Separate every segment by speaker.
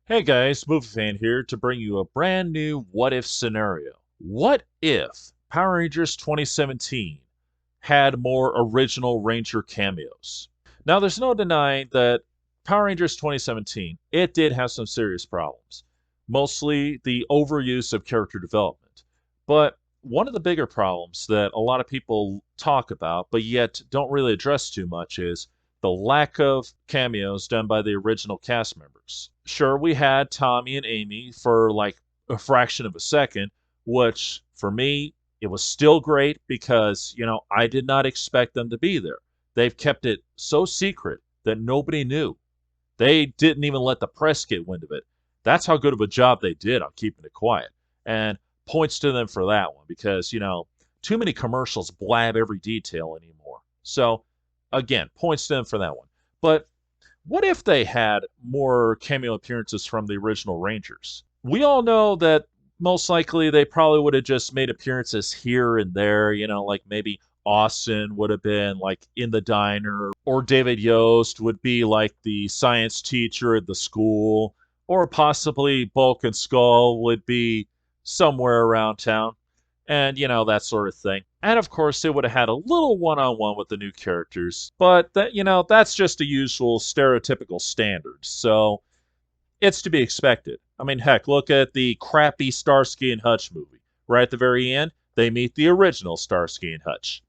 Speaker 1: Hey guys, Movie Fan here to bring you a brand new what if scenario. What if Power Rangers 2017 had more original Ranger cameos? Now, there's no denying that Power Rangers 2017, it did have some serious problems. Mostly the overuse of character development. But one of the bigger problems that a lot of people talk about, but yet don't really address too much, is the lack of cameos done by the original cast members. Sure, we had Tommy and Amy for like a fraction of a second, which for me, it was still great because, I did not expect them to be there. They've kept it so secret that nobody knew. They didn't even let the press get wind of it. That's how good of a job they did on keeping it quiet. And points to them for that one because, too many commercials blab every detail anymore. So, again, points to them for that one. But what if they had more cameo appearances from the original Rangers? We all know that most likely they probably would have just made appearances here and there, like maybe Austin would have been like in the diner, or David Yost would be like the science teacher at the school, or possibly Bulk and Skull would be somewhere around town, and that sort of thing. And of course, they would have had a little one-on-one with the new characters, but that's just a usual stereotypical standard. So it's to be expected. I mean, heck, look at the crappy Starsky and Hutch movie. Right at the very end, they meet the original Starsky and Hutch.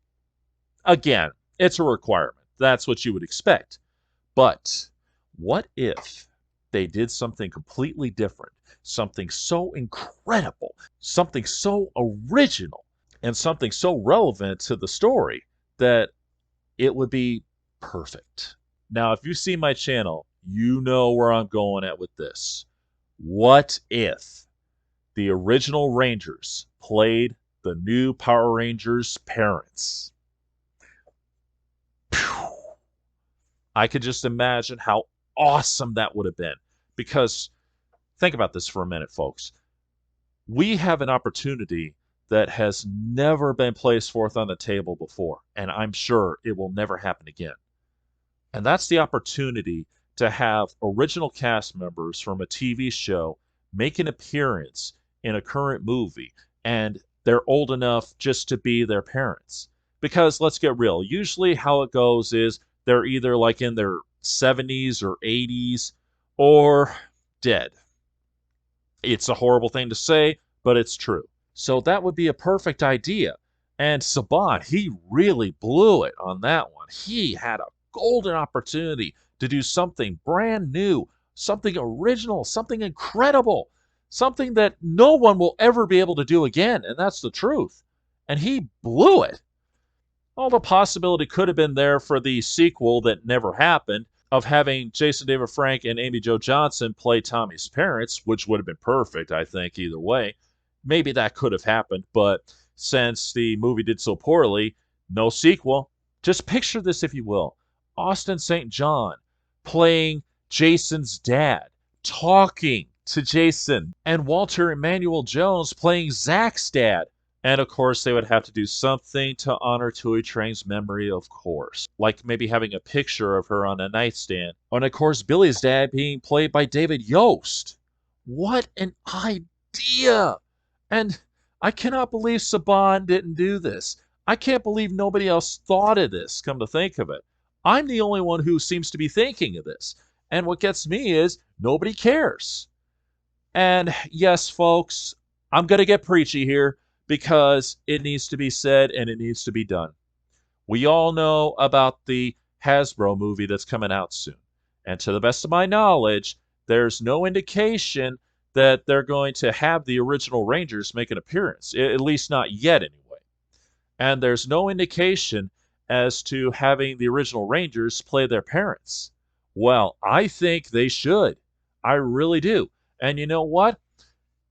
Speaker 1: Again, it's a requirement. That's what you would expect. But what if they did something completely different? Something so incredible, something so original, and something so relevant to the story that it would be perfect. Now, if you see my channel, you know where I'm going at with this. What if the original Rangers played the new Power Rangers' parents? Phew. I could just imagine how awesome that would have been. Because think about this for a minute, folks. We have an opportunity that has never been placed forth on the table before, and I'm sure it will never happen again. And that's the opportunity to have original cast members from a TV show make an appearance in a current movie, and they're old enough just to be their parents. Because let's get real, usually how it goes is they're either like in their 70s or 80s or dead. It's a horrible thing to say, but it's true. So that would be a perfect idea. And Saban, he really blew it on that one. He had a golden opportunity to do something brand new, something original, something incredible, something that no one will ever be able to do again. And that's the truth. And he blew it. All the possibility could have been there for the sequel that never happened of having Jason David Frank and Amy Jo Johnson play Tommy's parents, which would have been perfect, I think, either way. Maybe that could have happened, but since the movie did so poorly, no sequel. Just picture this, if you will. Austin St. John playing Jason's dad, talking to Jason, and Walter Emmanuel Jones playing Zach's dad. And of course, they would have to do something to honor Tui Chang's memory, of course. Like maybe having a picture of her on a nightstand. And of course, Billy's dad being played by David Yost. What an idea! And I cannot believe Saban didn't do this. I can't believe nobody else thought of this, come to think of it. I'm the only one who seems to be thinking of this. And what gets me is nobody cares. And yes, folks, I'm going to get preachy here because it needs to be said and it needs to be done. We all know about the Hasbro movie that's coming out soon. And to the best of my knowledge, there's no indication that they're going to have the original Rangers make an appearance, at least not yet anyway. And there's no indication as to having the original Rangers play their parents. Well, I think they should. I really do. And you know what?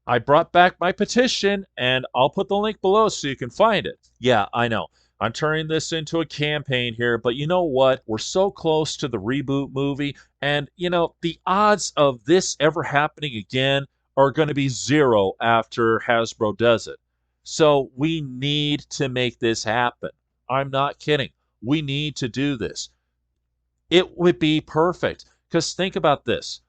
Speaker 1: I brought back my petition, and I'll put the link below so you can find it. Yeah, I know. I'm turning this into a campaign here, but you know what? We're so close to the reboot movie, and, the odds of this ever happening again are going to be zero after Hasbro does it. So we need to make this happen. I'm not kidding. We need to do this. It would be perfect, because think about this.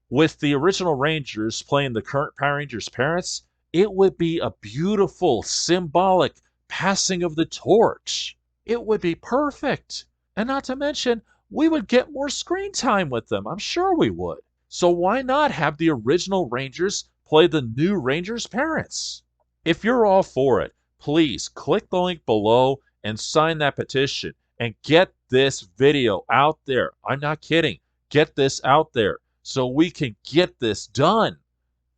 Speaker 1: with the original Rangers playing the current Power Rangers parents, it would be a beautiful, symbolic passing of the torch. It would be perfect. And not to mention, we would get more screen time with them. I'm sure we would. So why not have the original Rangers play the new Rangers parents? If you're all for it, please click the link below and sign that petition and get this video out there. I'm not kidding. Get this out there so we can get this done.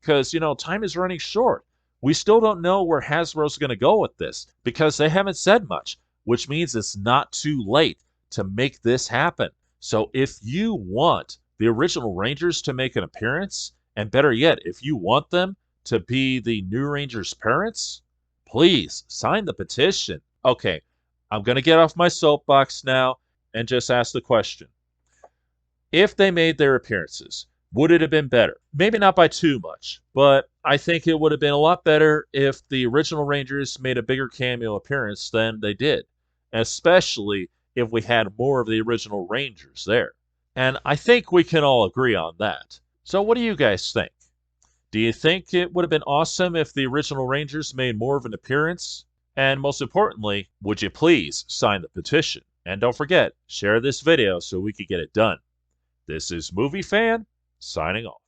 Speaker 1: Because, time is running short. We still don't know where Hasbro's going to go with this because they haven't said much, which means it's not too late to make this happen. So if you want the original Rangers to make an appearance, and better yet, if you want them to be the new Rangers parents, please sign the petition. Okay, I'm going to get off my soapbox now and just ask the question. If they made their appearances, would it have been better? Maybe not by too much, but I think it would have been a lot better if the original Rangers made a bigger cameo appearance than they did, especially if we had more of the original Rangers there. And I think we can all agree on that. So what do you guys think? Do you think it would have been awesome if the original Rangers made more of an appearance? And most importantly, would you please sign the petition? And don't forget, share this video so we can get it done. This is Movie Fan, signing off.